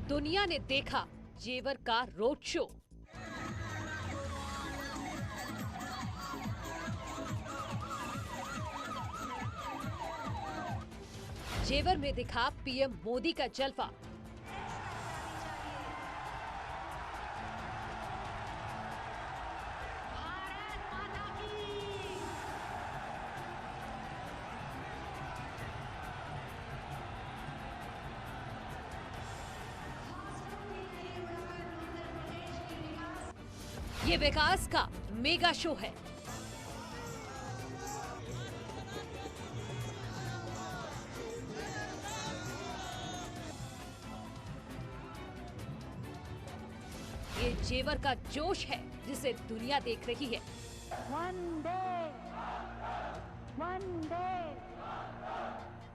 दुनिया ने देखा जेवर का रोड शो। जेवर में दिखा पीएम मोदी का जलवा। ये विकास का मेगा शो है। ये जेवर का जोश है जिसे दुनिया देख रही है। वंदे वंदे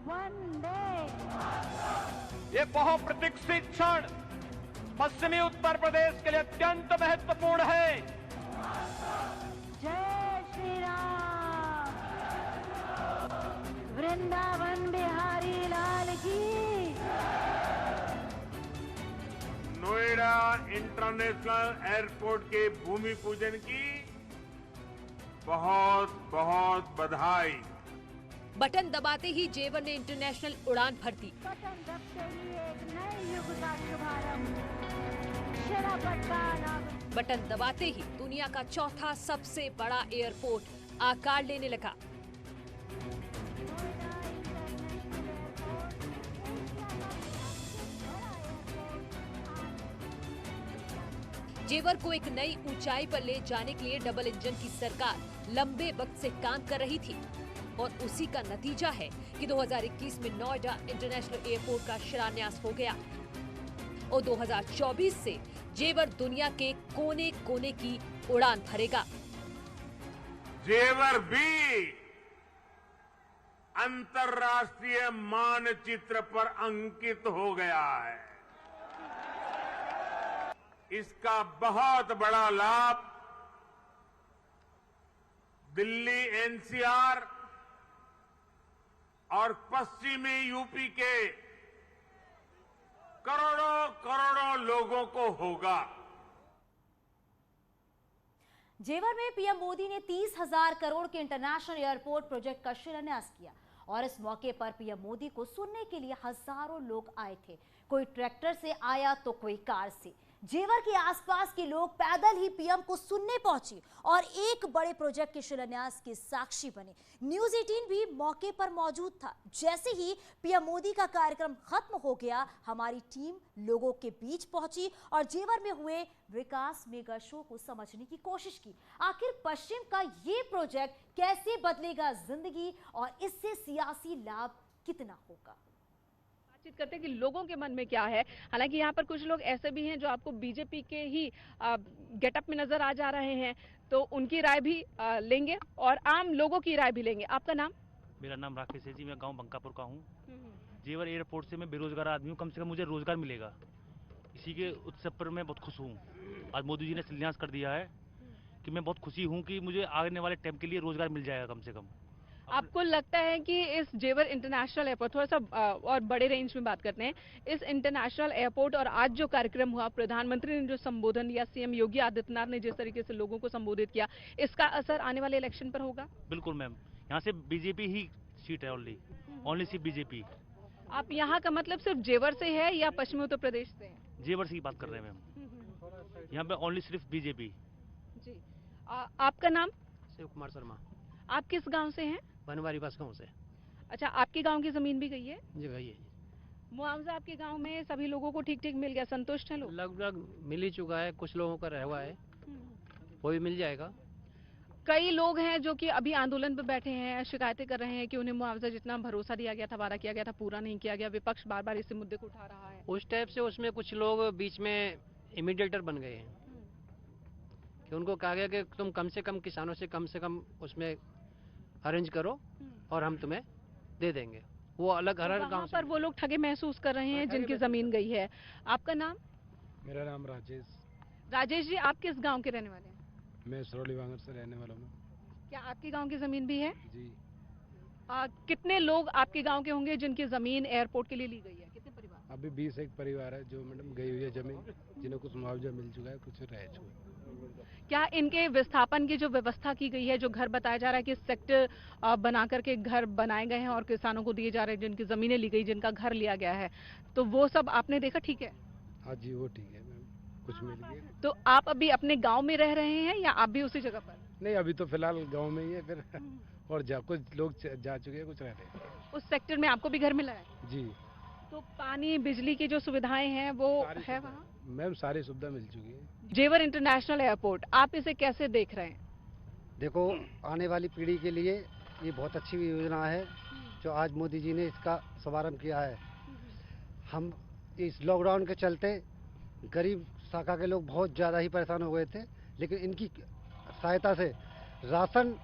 वंदे। ये बहुप्रतीक्षित क्षण पश्चिमी उत्तर प्रदेश के लिए अत्यंत महत्वपूर्ण है। जय श्री राम। वृंदावन बिहारी लाल की। नोएडा इंटरनेशनल एयरपोर्ट के भूमि पूजन की बहुत बहुत बधाई। बटन दबाते ही जेवर ने इंटरनेशनल उड़ान भर दी। बटन दबते ही एक नए युग का शुभारंभ। शेरापत का नाम। बटन दबाते ही दुनिया का चौथा सबसे बड़ा एयरपोर्ट आकार लेने लगा। जेवर को एक नई ऊंचाई पर ले जाने के लिए डबल इंजन की सरकार लंबे वक्त से काम कर रही थी और उसी का नतीजा है कि 2021 में नोएडा इंटरनेशनल एयरपोर्ट का शिलान्यास हो गया और 2024 से जेवर दुनिया के कोने कोने की उड़ान भरेगा। जेवर भी अंतर्राष्ट्रीय मानचित्र पर अंकित हो गया है। इसका बहुत बड़ा लाभ दिल्ली एनसीआर और पश्चिमी यूपी के करोड़ों करोड़ों लोगों को होगा। जेवर में पीएम मोदी ने 30,000 करोड़ के इंटरनेशनल एयरपोर्ट प्रोजेक्ट का शिलान्यास किया और इस मौके पर पीएम मोदी को सुनने के लिए हजारों लोग आए थे। कोई ट्रैक्टर से आया तो कोई कार से। जेवर के आसपास के लोग पैदल ही पीएम को सुनने पहुंचे और एक बड़े प्रोजेक्ट के शिलान्यास के साक्षी बने। न्यूज 18 भी मौके पर मौजूद था। जैसे ही पीएम मोदी का कार्यक्रम खत्म हो गया, हमारी टीम लोगों के बीच पहुंची और जेवर में हुए विकास मेगा शो को समझने की कोशिश की। आखिर पश्चिम का ये प्रोजेक्ट कैसे बदलेगा जिंदगी और इससे सियासी लाभ कितना होगा। बातचीत करते हैं कि लोगों के मन में क्या है। हालांकि यहाँ पर कुछ लोग ऐसे भी हैं जो आपको बीजेपी के ही गेटअप में नजर आ जा रहे हैं, तो उनकी राय भी लेंगे और आम लोगों की राय भी लेंगे। आपका नाम? मेरा नाम राकेश है जी, मैं गांव बंकापुर का हूँ। जेवर एयरपोर्ट से मैं बेरोजगार आदमी हूँ, कम से कम मुझे रोजगार मिलेगा। इसी के उत्सव पर मैं बहुत खुश हूँ। आज मोदी जी ने शिलान्यास कर दिया है कि मैं बहुत खुशी हूँ कि मुझे आने वाले टाइम के लिए रोजगार मिल जाएगा कम से कम। आपको लगता है कि इस जेवर इंटरनेशनल एयरपोर्ट, थोड़ा सा और बड़े रेंज में बात करते हैं, इस इंटरनेशनल एयरपोर्ट और आज जो कार्यक्रम हुआ, प्रधानमंत्री ने जो संबोधन या सीएम योगी आदित्यनाथ ने जिस तरीके से लोगों को संबोधित किया, इसका असर आने वाले इलेक्शन पर होगा? बिल्कुल मैम, यहाँ से बीजेपी ही सीट है, ओनली सिर्फ बीजेपी। आप यहाँ का मतलब सिर्फ जेवर से है या पश्चिमी उत्तर प्रदेश से? जेवर से ही बात कर रहे हैं मैम, यहाँ पे ओनली सिर्फ बीजेपी जी। आपका नाम? शिव कुमार शर्मा। आप किस गांव से हैं? बनवारी बस गाँव से। अच्छा, आपके गांव की जमीन भी गई है? जी गई है। मुआवजा आपके गांव में सभी लोगों को ठीक ठीक मिल गया, संतुष्ट हैं लोग? लगभग मिल ही चुका है, कुछ लोगों का रह हुआ है, वो भी मिल जाएगा। कई लोग हैं जो कि अभी आंदोलन पर बैठे हैं, शिकायतें कर रहे हैं कि उन्हें मुआवजा जितना भरोसा दिया गया था, वादा किया गया था, पूरा नहीं किया गया। विपक्ष बार बार इस मुद्दे को उठा रहा है। उस टाइप से उसमें कुछ लोग बीच में इमीडिएटर बन गए हैं कि उनको कहा गया कि तुम कम से कम उसमें अरेंज करो और हम तुम्हें दे देंगे। वो अलग हर गांव पर वो लोग ठगे महसूस कर रहे हैं जिनकी जमीन गई है। आपका नाम? मेरा नाम राजेश। राजेश जी, आप किस गांव के रहने वाले हैं? मैं सरौली वांगर से रहने वाला हूँ। क्या आपके गांव की जमीन भी है? जी। कितने लोग आपके गांव के होंगे जिनकी जमीन एयरपोर्ट के लिए ली गई है? कितने परिवार? अभी 20 एक परिवार है जो मैडम गई हुई है जमीन, जिन्हें कुछ मुआवजा मिल चुका है, कुछ रह चुका है। क्या इनके विस्थापन की जो व्यवस्था की गई है, जो घर बताया जा रहा है कि सेक्टर बना करके घर बनाए गए हैं और किसानों को दिए जा रहे हैं, जिनकी जमीनें ली गई, जिनका घर लिया गया है, तो वो सब आपने देखा ठीक है? हाँ जी, वो ठीक है मैम, कुछ मिल गया। तो आप अभी अपने गांव में रह रहे हैं या आप भी उसी जगह पर? नहीं, अभी तो फिलहाल गांव में ही है, फिर और कुछ लोग जा चुके हैं, कुछ रह रहे हैं। उस सेक्टर में आपको भी घर मिला है? जी तो पानी बिजली की जो सुविधाएं हैं वो है वहाँ? मैम, सारी सुविधा मिल चुकी है। जेवर इंटरनेशनल एयरपोर्ट, आप इसे कैसे देख रहे हैं? देखो, आने वाली पीढ़ी के लिए ये बहुत अच्छी योजना है जो आज मोदी जी ने इसका शुभारंभ किया है। हम इस लॉकडाउन के चलते गरीब शाखा के लोग बहुत ज़्यादा ही परेशान हो गए थे, लेकिन इनकी सहायता से राशन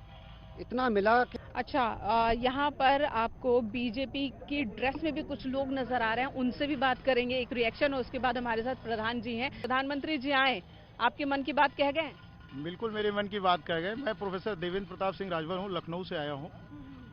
इतना मिला कि अच्छा, यहाँ पर आपको बीजेपी की ड्रेस में भी कुछ लोग नजर आ रहे हैं, उनसे भी बात करेंगे, एक रिएक्शन और उसके बाद हमारे साथ प्रधान जी हैं। प्रधानमंत्री जी आए, आपके मन की बात कह गए? बिल्कुल मेरे मन की बात कह गए। मैं प्रोफेसर देवेंद्र प्रताप सिंह राजभर हूँ, लखनऊ से आया हूँ।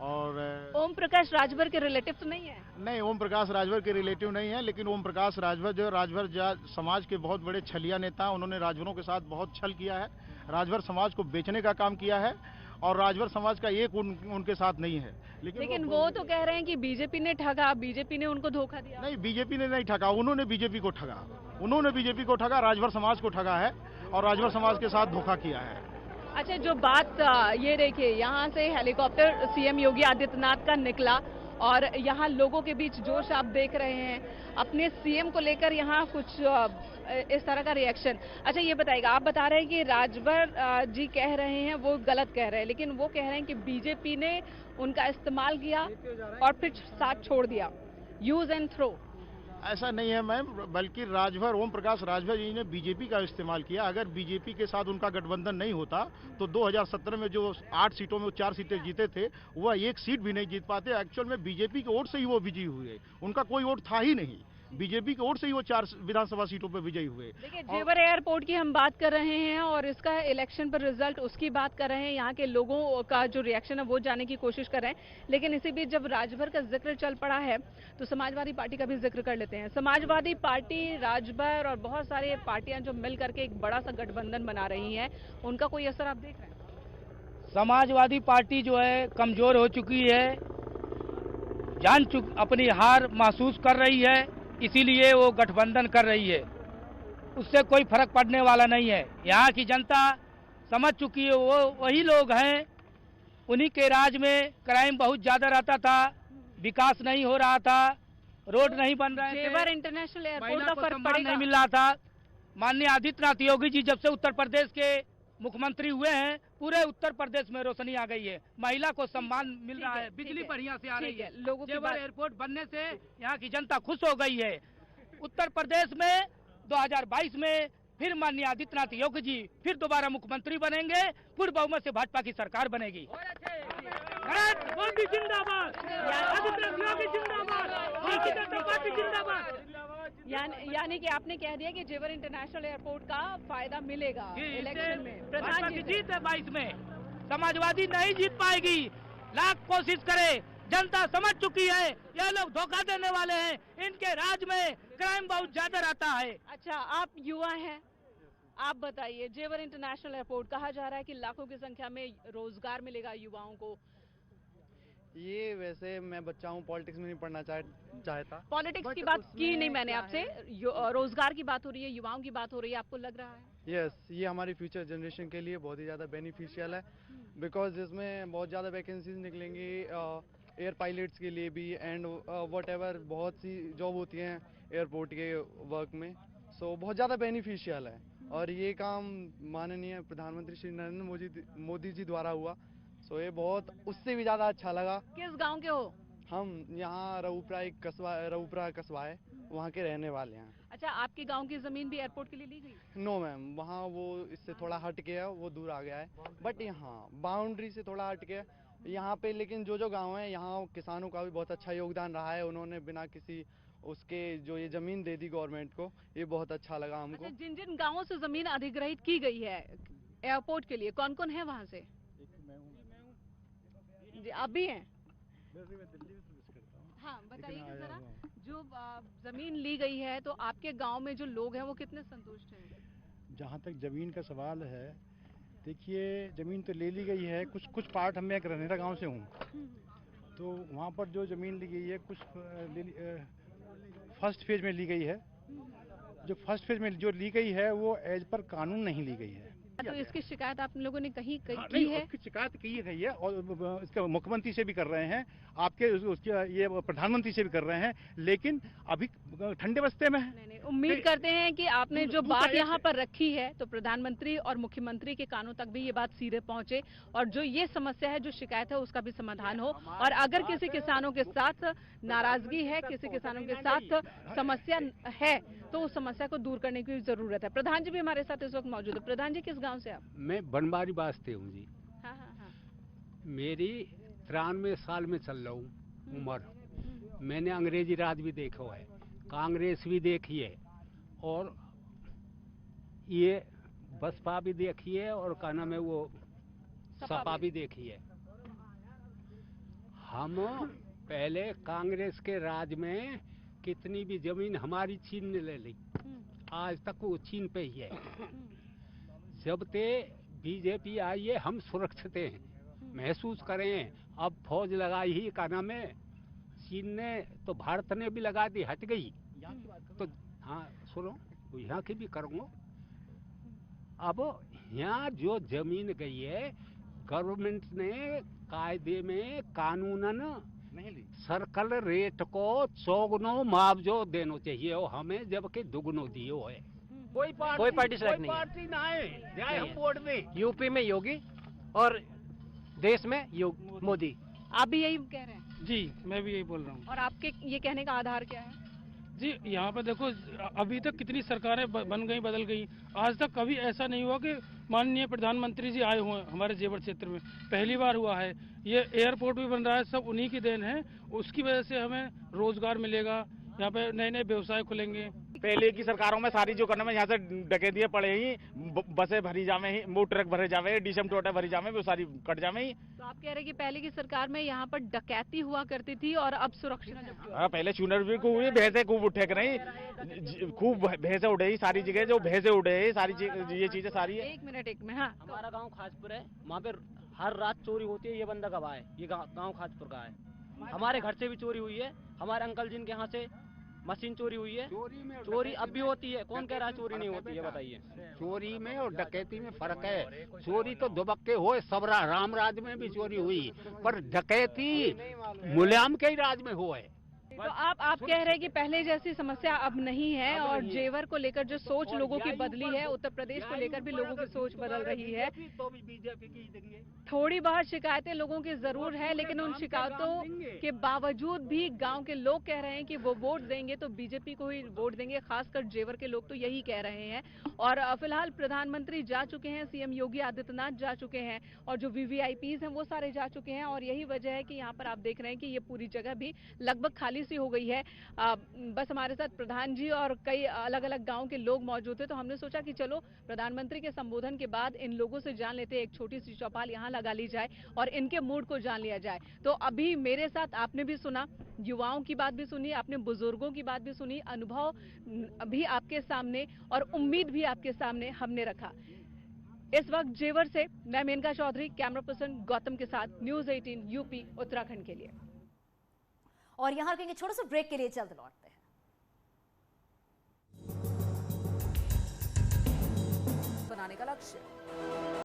और ओम प्रकाश राजभर के रिलेटिव तो नहीं है? नहीं, ओम प्रकाश राजभर के रिलेटिव नहीं है, लेकिन ओम प्रकाश राजभर जो राजभर समाज के बहुत बड़े छलिया नेता, उन्होंने राजभरों के साथ बहुत छल किया है, राजभर समाज को बेचने का काम किया है, और राजभर समाज का एक उनके साथ नहीं है। लेकिन वो तो कह रहे हैं कि बीजेपी ने ठगा, बीजेपी ने उनको धोखा दिया। नहीं, बीजेपी ने नहीं ठगा, उन्होंने बीजेपी को ठगा, उन्होंने बीजेपी को ठगा, राजभर समाज को ठगा है और राजभर समाज के साथ धोखा किया है। अच्छा, जो बात ये देखिए, यहाँ से हेलीकॉप्टर सीएम योगी आदित्यनाथ का निकला और यहाँ लोगों के बीच जोश आप देख रहे हैं। अपने सीएम को लेकर यहाँ कुछ इस तरह का रिएक्शन। अच्छा, ये बताइएगा, आप बता रहे हैं कि राजभर जी कह रहे हैं वो गलत कह रहे हैं, लेकिन वो कह रहे हैं कि बीजेपी ने उनका इस्तेमाल किया और फिर साथ छोड़ दिया, यूज एंड थ्रो। ऐसा नहीं है मैम, बल्कि राजभर, ओम प्रकाश राजभर जी ने बीजेपी का इस्तेमाल किया। अगर बीजेपी के साथ उनका गठबंधन नहीं होता तो 2017 में जो 8 सीटों में वो 4 सीटें जीते थे, वह एक सीट भी नहीं जीत पाते। एक्चुअल में बीजेपी के वोट से ही वो विजयी हुए, उनका कोई वोट था ही नहीं, बीजेपी के वोट से ही वो 4 विधानसभा सीटों पर विजयी हुए। देखिए, जेवर एयरपोर्ट की हम बात कर रहे हैं और इसका इलेक्शन पर रिजल्ट उसकी बात कर रहे हैं, यहाँ के लोगों का जो रिएक्शन है वो जानने की कोशिश कर रहे हैं। लेकिन इसी बीच जब राजभर का जिक्र चल पड़ा है तो समाजवादी पार्टी का भी जिक्र कर लेते हैं। समाजवादी पार्टी, राजभर और बहुत सारे पार्टियां जो मिल करके एक बड़ा सा गठबंधन बना रही हैं, उनका कोई असर आप देख रहे हैं? समाजवादी पार्टी जो है कमजोर हो चुकी है, अपनी हार महसूस कर रही है, इसीलिए वो गठबंधन कर रही है। उससे कोई फर्क पड़ने वाला नहीं है। यहाँ की जनता समझ चुकी है, वो वही लोग हैं, उन्हीं के राज में क्राइम बहुत ज्यादा रहता था, विकास नहीं हो रहा था, रोड नहीं बन रहे थे, जेवर इंटरनेशनल एयरपोर्ट का फर्क सम्मान पड़ेगा नहीं मिल रहा था। माननीय आदित्यनाथ योगी जी जब से उत्तर प्रदेश के मुख्यमंत्री हुए हैं, पूरे उत्तर प्रदेश में रोशनी आ गई है, महिला को सम्मान मिल रहा है, बिजली बढ़िया से आ रही है, लोगों की जेवर एयरपोर्ट बनने से यहाँ की जनता खुश हो गई है। उत्तर प्रदेश में 2022 में फिर माननीय आदित्यनाथ योगी जी फिर दोबारा मुख्यमंत्री बनेंगे, पूर्ण बहुमत से भाजपा की सरकार बनेगी। मोदी जिंदाबाद, आदित्यनाथ योगी जिंदाबाद, भारतीय जनता पार्टी जिंदाबाद। यानी कि आपने कह दिया कि जेवर इंटरनेशनल एयरपोर्ट का फायदा मिलेगा इलेक्शन में। भाजपा की जीत है 22 में, समाजवादी नहीं जीत पाएगी, लाख कोशिश करे, जनता समझ चुकी है ये लोग धोखा देने वाले हैं, इनके राज में क्राइम बहुत ज्यादा रहता है। अच्छा, आप युवा हैं, आप बताइए, जेवर इंटरनेशनल एयरपोर्ट कहा जा रहा है कि लाखों की संख्या में रोजगार मिलेगा युवाओं को। ये वैसे मैं बच्चा हूँ, पॉलिटिक्स में नहीं पढ़ना चाहता। पॉलिटिक्स की बात की नहीं मैंने आपसे, रोजगार की बात हो रही है, युवाओं की बात हो रही है, आपको लग रहा है? यस, ये हमारी फ्यूचर जनरेशन के लिए बहुत ही ज़्यादा बेनिफिशियल है, बिकॉज इसमें बहुत ज़्यादा वैकेंसीज निकलेंगी एयर पायलट्स के लिए भी, एंड वट एवर बहुत सी जॉब होती हैं एयरपोर्ट के वर्क में, सो बहुत ज़्यादा बेनिफिशियल है। और ये काम माननीय प्रधानमंत्री श्री नरेंद्र मोदी जी द्वारा हुआ, सो ये बहुत उससे भी ज़्यादा अच्छा लगा। किस गांव के हो? हम यहाँ रऊपुरा कस्बा है, वहाँ के रहने वाले हैं। अच्छा, आपके गांव की जमीन भी एयरपोर्ट के लिए ली गई? नो मैम, वहाँ वो इससे थोड़ा हट गया है, वो दूर आ गया है, बट यहाँ बाउंड्री से थोड़ा हट गया यहाँ पे। लेकिन जो गांव है यहाँ किसानों का भी बहुत अच्छा योगदान रहा है, उन्होंने बिना किसी उसके जो ये जमीन दे दी गवर्नमेंट को, ये बहुत अच्छा लगा हमको। अच्छा, जिन जिन गाँवों से जमीन अधिग्रहित की गई है एयरपोर्ट के लिए, कौन कौन है वहाँ से? आप भी हैं? हाँ, बताइए जरा, जो जमीन ली गई है तो आपके गांव में जो लोग हैं वो कितने संतुष्ट हैं? जहाँ तक ज़मीन का सवाल है, देखिए ज़मीन तो ले ली गई है, कुछ पार्ट मैं एक रनेरा गांव से हूँ, तो वहाँ पर जो ज़मीन ली गई है कुछ फर्स्ट फेज में ली गई है। जो फर्स्ट फेज में जो ली गई है वो एज पर कानून नहीं ली गई है। तो इसकी शिकायत आप लोगों ने कहीं की है? उसकी शिकायत की गई है और इसका मुख्यमंत्री से भी कर रहे हैं, आपके उसके ये प्रधानमंत्री से भी कर रहे हैं, लेकिन अभी ठंडे बस्ते में है। नहीं, उम्मीद करते हैं कि आपने जो बात यहाँ पर रखी है तो प्रधानमंत्री और मुख्यमंत्री के कानों तक भी ये बात सीधे पहुंचे और जो ये समस्या है, जो शिकायत है, उसका भी समाधान हो। और अगर किसी किसानों के साथ नाराजगी है, किसी किसानों के साथ समस्या है, तो उस समस्या को दूर करने की जरूरत है। प्रधान जी भी हमारे साथ इस वक्त मौजूद है। प्रधान जी, किस गाँव से आप? मैं बनबारी वास्ते हूँ जी। हाँ। मेरी 93 साल में चल रहा हूँ उम्र। मैंने अंग्रेजी राज भी देखा है, कांग्रेस भी देखी है और ये बसपा भी देखी है और क्या नाम है वो सपा भी देखी है। हम पहले कांग्रेस के राज में कितनी भी जमीन हमारी छीन ले ली, आज तक वो छीन पे ही है। जब ते बीजेपी आई है हम सुरक्षित हैं, महसूस करें। अब फौज लगाई ही क्या नाम है, चीन ने तो भारत ने भी लगा दी, हट गई। तो हाँ सुनो, यहाँ की भी करूँगा। अब यहाँ जो जमीन गई है, गवर्नमेंट ने कायदे में कानूनन नहीं ली, सर्कल रेट को चौगुनो मुआवजो देना चाहिए और हमें जबकि दुगुनो दियो है। कोई पार्टी ना है, जाए हम वोट दें। यूपी में योगी और देश में मोदी। आप भी यही कह रहे हैं? जी, मैं भी यही बोल रहा हूँ। और आपके ये कहने का आधार क्या है? जी, यहाँ पर देखो, अभी तक कितनी सरकारें बन गई, बदल गई, आज तक कभी ऐसा नहीं हुआ कि माननीय प्रधानमंत्री जी आए हुए हमारे जेवर क्षेत्र में, पहली बार हुआ है। ये एयरपोर्ट भी बन रहा है, सब उन्हीं की देन है। उसकी वजह से हमें रोजगार मिलेगा, यहाँ पे नए नए व्यवसाय खुलेंगे। पहले की सरकारों में सारी जो करने में यहाँ से डकैतियां पड़े ही, बसें भरी जावे ही, मोटर ट्रक भरे जावे, डीसम टोटे भरी जावे, वो सारी कट जावे ही। तो आप कह रहे हैं कि पहले की सरकार में यहाँ पर डकैती हुआ करती थी और अब सुरक्षा? हाँ, पहले चूनर भी खूब हुई, भैंसे खूब उठे नहीं, खूब भैंसे उड़े ही, सारी जगह जो भैंसे उड़े ही, सारी ये चीजें सारी है। एक मिनट में। हाँ, हमारा गाँव खासपुर है, वहाँ पे हर रात चोरी होती है। ये बंदा गवाह है, ये गाँव खासपुर का है। हमारे घर से भी चोरी हुई है, हमारे अंकल जिनके यहाँ से मशीन चोरी हुई है। चोरी अब भी होती है, कौन कह रहा है चोरी नहीं होती है, बताइए। चोरी में और डकैती में फर्क है। चोरी तो दुबक्के हो, सब राम राज में भी चोरी हुई, पर डकैती मुलायम के ही राज में हो है। तो आप कह रहे हैं कि पहले जैसी समस्या अब नहीं है और जेवर को लेकर जो सोच लोगों की बदली है, उत्तर प्रदेश को लेकर भी लोगों की सोच बदल रही है। थोड़ी बहुत शिकायतें लोगों की जरूर है, लेकिन उन शिकायतों के बावजूद भी गांव के लोग कह रहे हैं कि वो वोट देंगे तो बीजेपी को ही वोट देंगे। खासकर जेवर के लोग तो यही कह रहे हैं। और फिलहाल प्रधानमंत्री जा चुके हैं, सीएम योगी आदित्यनाथ जा चुके हैं और जो वीवीआईपीज हैं वो सारे जा चुके हैं। और यही वजह है कि यहाँ पर आप देख रहे हैं कि ये पूरी जगह भी लगभग खाली सी हो गई है। बस हमारे साथ प्रधान जी और कई अलग अलग गांव के लोग मौजूद थे, तो हमने सोचा कि चलो प्रधानमंत्री के संबोधन के बाद इन लोगों से जान लेते, एक छोटी सी चौपाल यहाँ लगा ली जाए और इनके मूड को जान लिया जाए। तो अभी मेरे साथ आपने भी सुना, युवाओं की बात भी सुनी, आपने बुजुर्गों की बात भी सुनी, अनुभव भी आपके सामने और उम्मीद भी आपके सामने हमने रखा। इस वक्त जेवर से मैं मेनका चौधरी, कैमरा पर्सन गौतम के साथ, न्यूज़ 18 यूपी उत्तराखंड के लिए। और यहां रुकेंगे छोटे से ब्रेक के लिए, जल्द लौटते हैं। बनाने का लक्ष्य